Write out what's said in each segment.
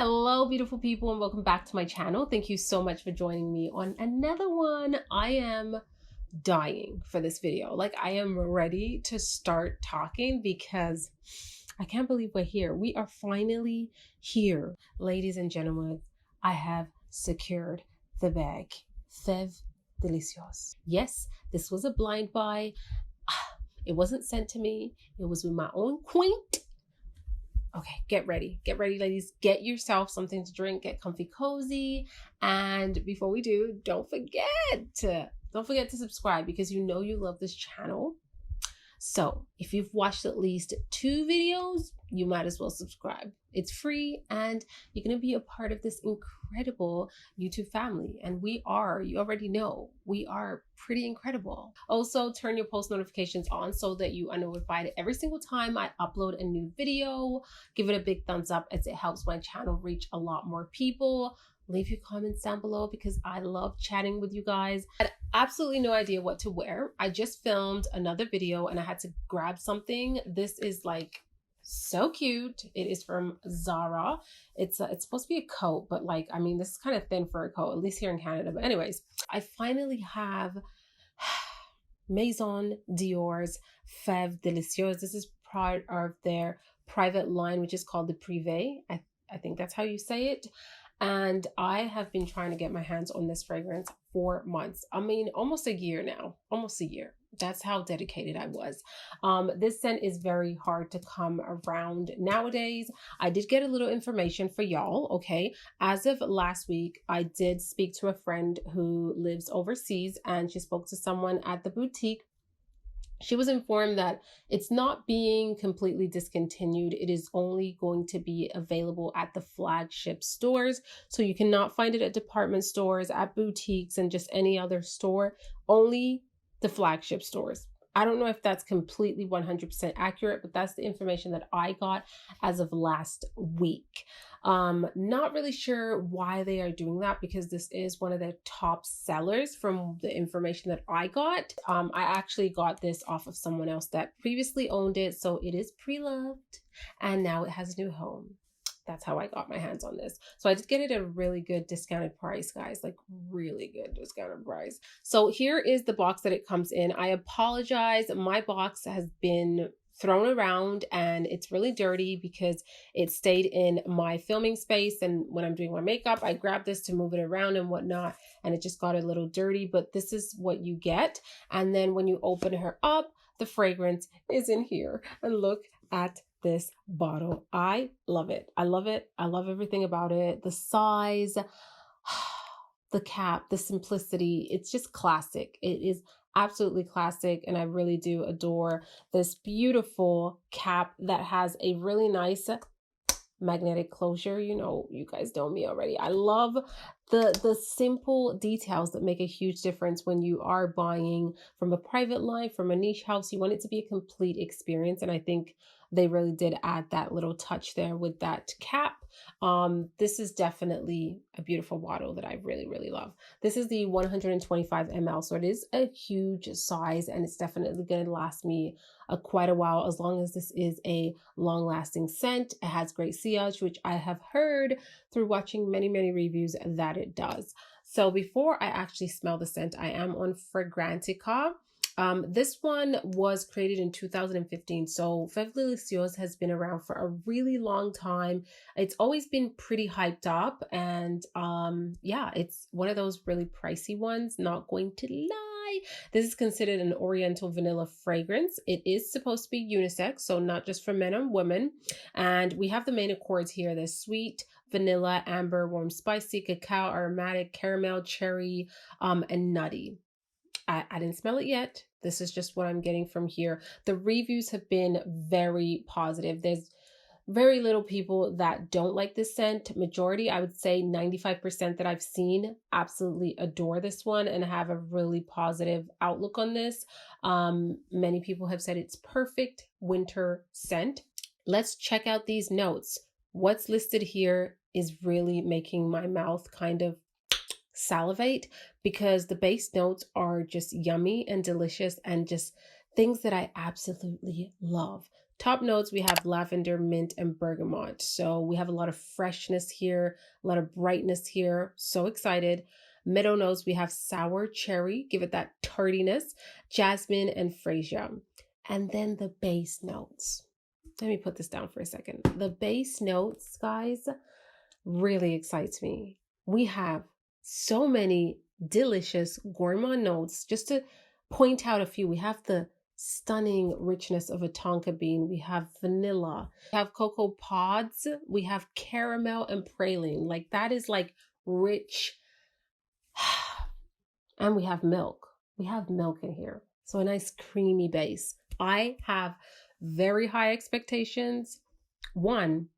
Hello, beautiful people, and welcome back to my channel. Thank you so much for joining me on another one. I am dying for this video. Like, I am ready to start talking because I can't believe we're here. We are finally here. Ladies and gentlemen, I have secured the bag. Fève Délicieuse. Yes, this was a blind buy. It wasn't sent to me. It was with my own quaint. Okay, get ready, ladies. Get yourself something to drink, get comfy, cozy. And before we do, don't forget to subscribe because you know you love this channel. So if you've watched at least 2 videos, you might as well subscribe. It's free and you're going to be a part of this incredible YouTube family. And we are, you already know, we are pretty incredible. Also, turn your post notifications on so that you are notified every single time I upload a new video. Give it a big thumbs up as it helps my channel reach a lot more people. Leave your comments down below because I love chatting with you guys. I had absolutely no idea what to wear. I just filmed another video and I had to grab something. This is like so cute. It is from Zara. It's supposed to be a coat, but like, I mean, this is kind of thin for a coat, at least here in Canada. But anyways, I finally have Maison Dior's Fève Délicieuse. This is part of their private line, which is called the Privée. I think that's how you say it. And I have been trying to get my hands on this fragrance for months. I mean, almost a year now, almost a year. That's how dedicated I was. This scent is very hard to come around nowadays. I did get a little information for y'all, okay? As of last week, I did speak to a friend who lives overseas and she spoke to someone at the boutique. She was informed that it's not being completely discontinued. It is only going to be available at the flagship stores. So you cannot find it at department stores, at boutiques, and just any other store. Only the flagship stores. I don't know if that's completely 100% accurate, but that's the information that I got as of last week. Not really sure why they are doing that because this is one of their top sellers from the information that I got. I actually got this off of someone else that previously owned it, so it is pre-loved and now it has a new home. That's how I got my hands on this. So I did get it at a really good discounted price, guys, like really good discounted price. So here is the box that it comes in. I apologize. My box has been thrown around and it's really dirty because it stayed in my filming space. And when I'm doing my makeup, I grab this to move it around and whatnot. And it just got a little dirty, but this is what you get. And then when you open her up, the fragrance is in here. And look at this bottle. I love it. I love it. I love everything about it. The size, the cap, the simplicity. It's just classic. It is absolutely classic. And I really do adore this beautiful cap that has a really nice magnetic closure. You know, you guys know me already. I love the simple details that make a huge difference when you are buying from a private line, from a niche house. You want it to be a complete experience. And I think they really did add that little touch there with that cap. This is definitely a beautiful bottle that I really, really love. This is the 125 ml, so it is a huge size and it's definitely going to last me quite a while as long as this is a long-lasting scent. It has great sillage, which I have heard through watching many, many reviews that it does. So before I actually smell the scent, I am on Fragrantica. This one was created in 2015, so Fève Délicieuse has been around for a really long time. It's always been pretty hyped up, and yeah, it's one of those really pricey ones, not going to lie. This is considered an oriental vanilla fragrance. It is supposed to be unisex, so not just for men and women. And we have the main accords here. There's sweet, vanilla, amber, warm, spicy, cacao, aromatic, caramel, cherry, and nutty. I didn't smell it yet. This is just what I'm getting from here. The reviews have been very positive. There's very little people that don't like this scent. Majority, I would say 95% that I've seen absolutely adore this one and have a really positive outlook on this. Many people have said it's perfect winter scent. Let's check out these notes. What's listed here is really making my mouth kind of salivate because the base notes are just yummy and delicious and just things that I absolutely love. Top notes, we have lavender, mint, and bergamot. So we have a lot of freshness here, a lot of brightness here. So excited. Middle notes, we have sour cherry, give it that tardiness, jasmine, and freesia. And then the base notes. Let me put this down for a second. The base notes, guys, really excites me. We have so many delicious gourmand notes. Just to point out a few, we have the stunning richness of a tonka bean. We have vanilla, we have cocoa pods, we have caramel and praline. Like that is like rich. And we have milk. We have milk in here. So a nice creamy base. I have very high expectations. One,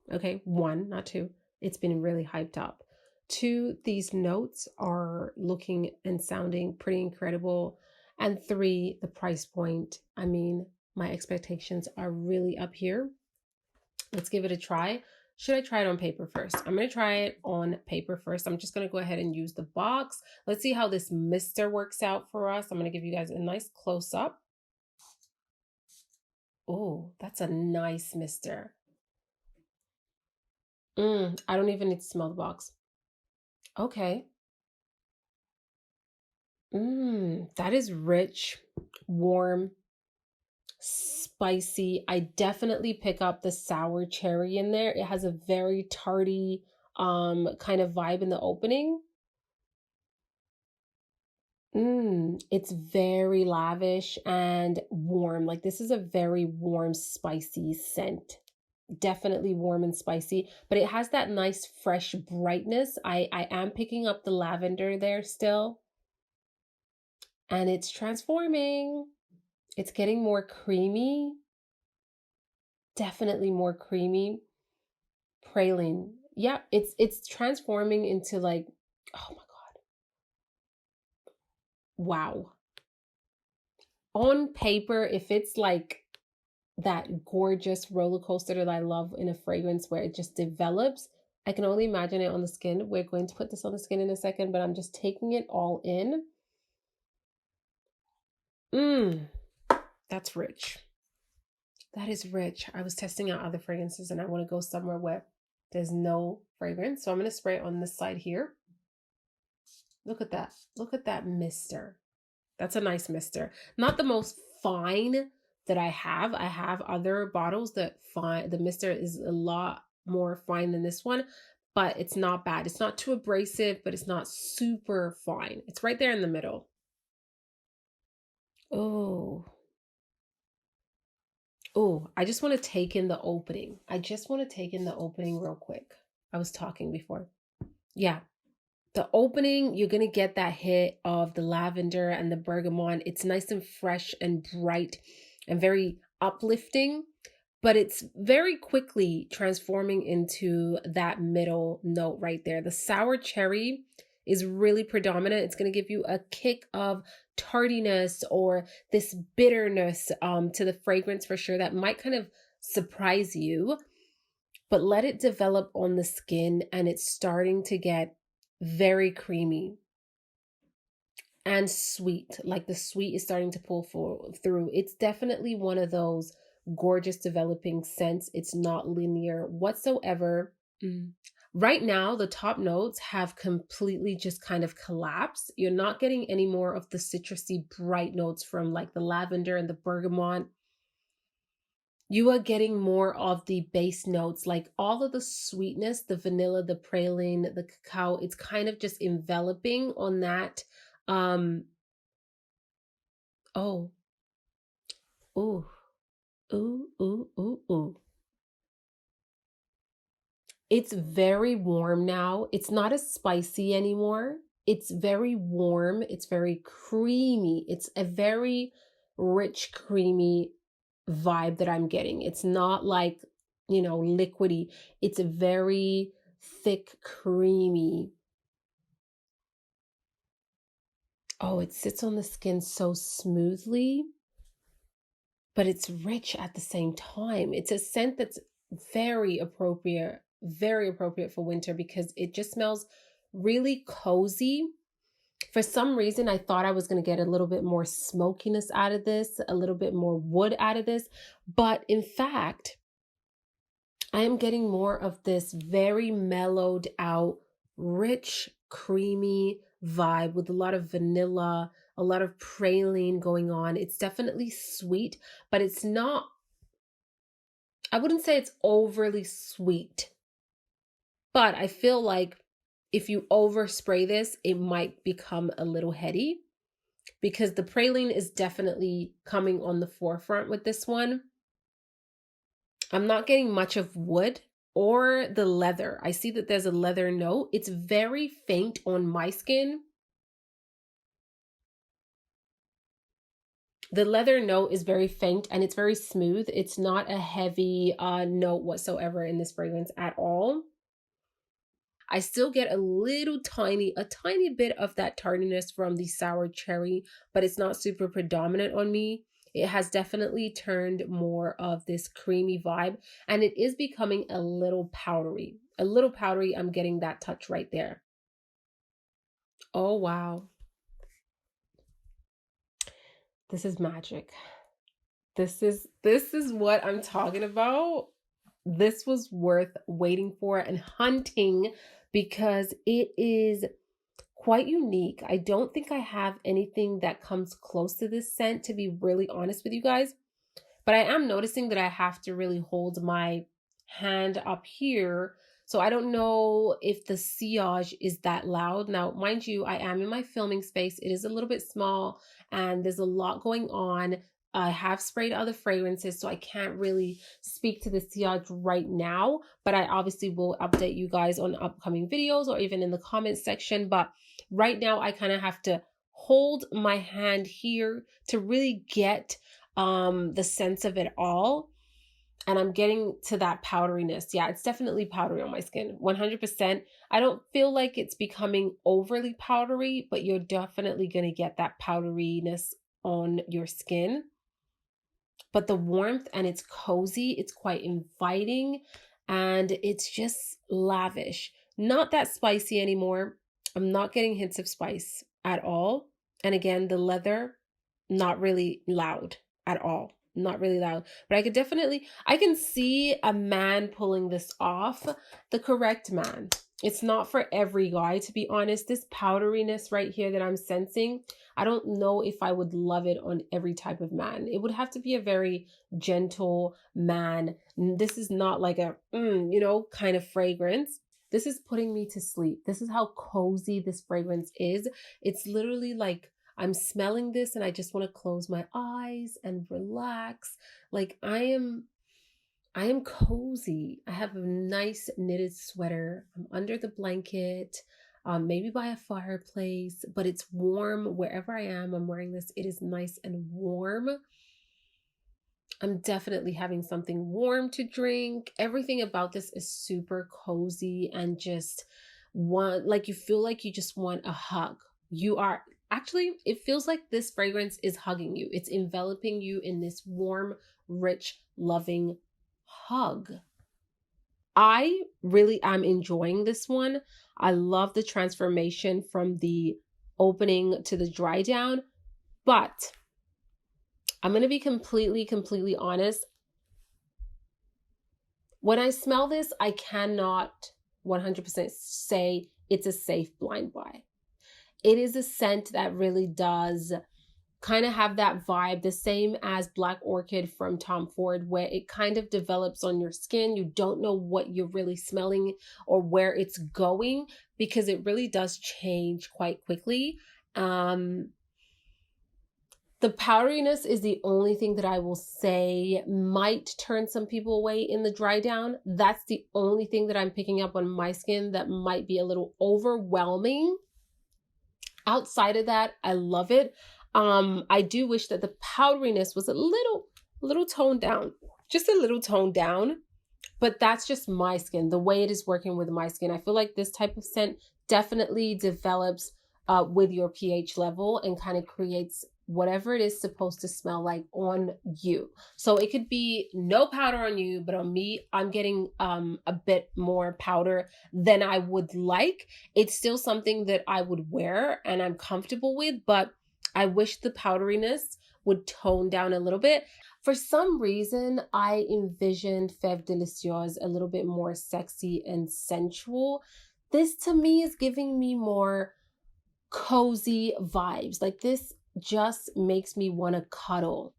not two. It's been really hyped up. Two, these notes are looking and sounding pretty incredible. And three, the price point. I mean, my expectations are really up here. Let's give it a try. Should I try it on paper first? I'm going to try it on paper first. I'm just going to go ahead and use the box. Let's see how this mister works out for us. I'm going to give you guys a nice close up. Oh, that's a nice mister. I don't even need to smell the box. Okay. That is rich, warm, spicy. I definitely pick up the sour cherry in there. It has a very tardy kind of vibe in the opening. It's very lavish and warm. Like this is a very warm, spicy scent. Definitely warm and spicy, but it has that nice fresh brightness. I am picking up the lavender there still. And it's transforming. It's getting more creamy. Definitely more creamy. Praline. Yeah, it's transforming into like, oh my God. Wow. On paper, if it's like that gorgeous roller coaster that I love in a fragrance where it just develops, I can only imagine it on the skin. We're going to put this on the skin in a second, but I'm just taking it all in. That's rich. That is rich. I was testing out other fragrances and I want to go somewhere where there's no fragrance. So I'm going to spray it on this side here. Look at that. Look at that mister. That's a nice mister. Not the most fine that I have. I have other bottles that fine. The mister is a lot more fine than this one, but it's not bad. It's not too abrasive, but it's not super fine. It's right there in the middle. Oh, I just want to take in the opening. I just want to take in the opening real quick. I was talking before. Yeah. The opening, you're going to get that hit of the lavender and the bergamot. It's nice and fresh and bright and very uplifting, but it's very quickly transforming into that middle note right there. The sour cherry is really predominant. It's going to give you a kick of tardiness or this bitterness to the fragrance for sure that might kind of surprise you, but let it develop on the skin and it's starting to get very creamy and sweet. Like the sweet is starting to pull through. It's definitely one of those gorgeous developing scents. It's not linear whatsoever. Right now, the top notes have completely just kind of collapsed. You're not getting any more of the citrusy bright notes from like the lavender and the bergamot. You are getting more of the base notes, like all of the sweetness, the vanilla, the praline, the cacao. It's kind of just enveloping on that. It's very warm now. It's not as spicy anymore. It's very warm. It's very creamy. It's a very rich, creamy vibe that I'm getting. It's not like, liquidy. It's a very thick, creamy. Oh, it sits on the skin so smoothly, but it's rich at the same time. It's a scent that's very appropriate for winter because it just smells really cozy. For some reason, I thought I was going to get a little bit more smokiness out of this, a little bit more wood out of this. But in fact, I am getting more of this very mellowed out, rich, creamy vibe with a lot of vanilla, a lot of praline going on. It's definitely sweet, but it's not, I wouldn't say it's overly sweet. But I feel like if you overspray this, it might become a little heady because the praline is definitely coming on the forefront with this one. I'm not getting much of wood or the leather. I see that there's a leather note. It's very faint on my skin. The leather note is very faint and it's very smooth. It's not a heavy note whatsoever in this fragrance at all. I still get a tiny bit of that tardiness from the sour cherry, but it's not super predominant on me. It has definitely turned more of this creamy vibe, and it is becoming a little powdery. A little powdery, I'm getting that touch right there. Oh, wow. This is magic. This is what I'm talking about. This was worth waiting for and hunting because it is quite unique. I don't think I have anything that comes close to this scent, to be really honest with you guys. But I am noticing that I have to really hold my hand up here. So I don't know if the sillage is that loud. Now, mind you, I am in my filming space. It is a little bit small and there's a lot going on. I have sprayed other fragrances, so I can't really speak to the sillage right now, but I obviously will update you guys on upcoming videos or even in the comments section. But right now I kind of have to hold my hand here to really get the sense of it all. And I'm getting to that powderiness. Yeah, it's definitely powdery on my skin, 100%. I don't feel like it's becoming overly powdery, but you're definitely going to get that powderiness on your skin. But the warmth, and it's cozy, it's quite inviting, and it's just lavish. Not that spicy anymore. I'm not getting hints of spice at all. And again, the leather, not really loud at all. Not really loud. But I can see a man pulling this off, the correct man. It's not for every guy, to be honest. This powderiness right here that I'm sensing, I don't know if I would love it on every type of man. It would have to be a very gentle man. This is not like a, kind of fragrance. This is putting me to sleep. This is how cozy this fragrance is. It's literally like I'm smelling this and I just want to close my eyes and relax. Like I am cozy. I have a nice knitted sweater. I'm under the blanket, maybe by a fireplace, but it's warm wherever I am. I'm wearing this. It is nice and warm. I'm definitely having something warm to drink. Everything about this is super cozy and just you feel like you just want a hug. It feels like this fragrance is hugging you. It's enveloping you in this warm, rich, loving hug. I really am enjoying this one. I love the transformation from the opening to the dry down, but I'm going to be completely honest. When I smell this, I cannot 100% say it's a safe blind buy. It is a scent that really does kind of have that vibe, the same as Black Orchid from Tom Ford, where it kind of develops on your skin. You don't know what you're really smelling or where it's going because it really does change quite quickly. The powderiness is the only thing that I will say might turn some people away in the dry down. That's the only thing that I'm picking up on my skin that might be a little overwhelming. Outside of that, I love it. I do wish that the powderiness was a little toned down, just a little toned down, but that's just my skin, the way it is working with my skin. I feel like this type of scent definitely develops with your pH level and kind of creates whatever it is supposed to smell like on you. So it could be no powder on you, but on me, I'm getting a bit more powder than I would like. It's still something that I would wear and I'm comfortable with, but I wish the powderiness would tone down a little bit. For some reason, I envisioned Fève Délicieuse a little bit more sexy and sensual. This to me is giving me more cozy vibes. Like this just makes me want to cuddle.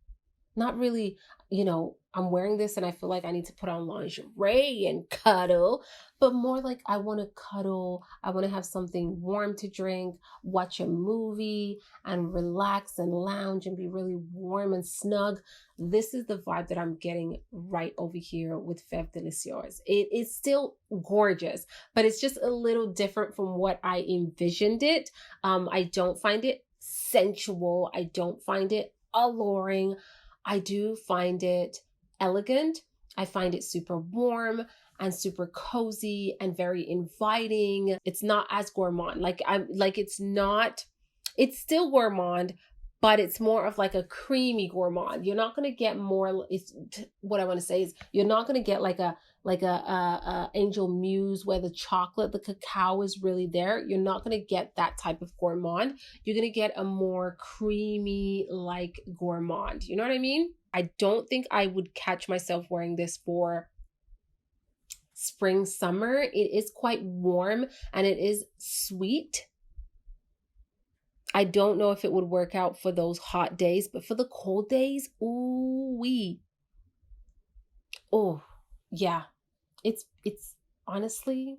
Not really, I'm wearing this and I feel like I need to put on lingerie and cuddle, but more like I want to cuddle. I want to have something warm to drink, watch a movie and relax and lounge and be really warm and snug. This is the vibe that I'm getting right over here with Fève Délicieuse. It is still gorgeous, but it's just a little different from what I envisioned it. I don't find it sensual. I don't find it alluring. I do find it elegant. I find it super warm and super cozy and very inviting. It's not as gourmand. It's still gourmand, but it's more of like a creamy gourmand. You're not going to get more, what I want to say is you're not going to get like a Angel Muse where the chocolate, the cacao is really there. You're not going to get that type of gourmand. You're going to get a more creamy like gourmand. You know what I mean? I don't think I would catch myself wearing this for spring, summer. It is quite warm and it is sweet. I don't know if it would work out for those hot days, but for the cold days, ooh-wee. Oh, yeah. It's honestly,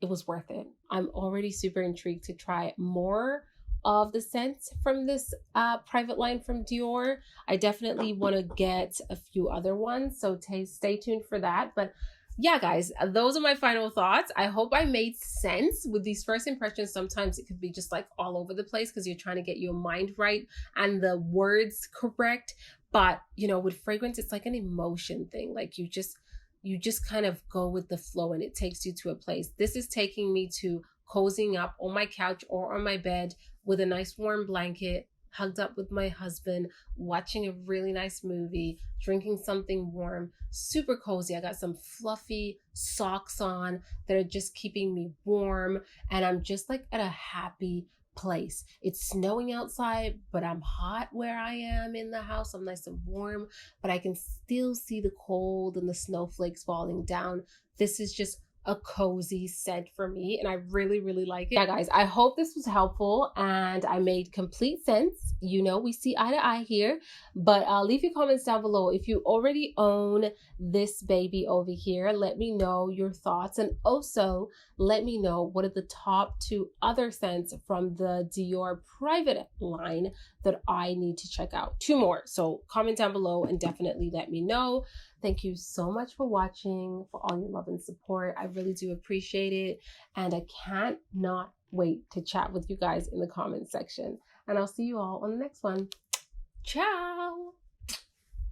it was worth it. I'm already super intrigued to try more of the scents from this private line from Dior. I definitely want to get a few other ones, so stay tuned for that. But yeah, guys, those are my final thoughts. I hope I made sense with these first impressions. Sometimes it could be just like all over the place because you're trying to get your mind right and the words correct. But, with fragrance, it's like an emotion thing. Like you just kind of go with the flow and it takes you to a place. This is taking me to cozying up on my couch or on my bed with a nice warm blanket, hugged up with my husband, watching a really nice movie, drinking something warm, super cozy. I got some fluffy socks on that are just keeping me warm. And I'm just like at a happy place. It's snowing outside, but I'm hot where I am in the house. I'm nice and warm, but I can still see the cold and the snowflakes falling down. This is just a cozy scent for me and I really, really like it. Yeah, guys, I hope this was helpful and I made complete sense. We see eye to eye here, but leave your comments down below. If you already own this baby over here, let me know your thoughts, and also let me know what are the top 2 other scents from the Dior private line that I need to check out. 2 more. So comment down below and definitely let me know. Thank you so much for watching, for all your love and support. I really do appreciate it. And I can't not wait to chat with you guys in the comments section. And I'll see you all on the next one. Ciao.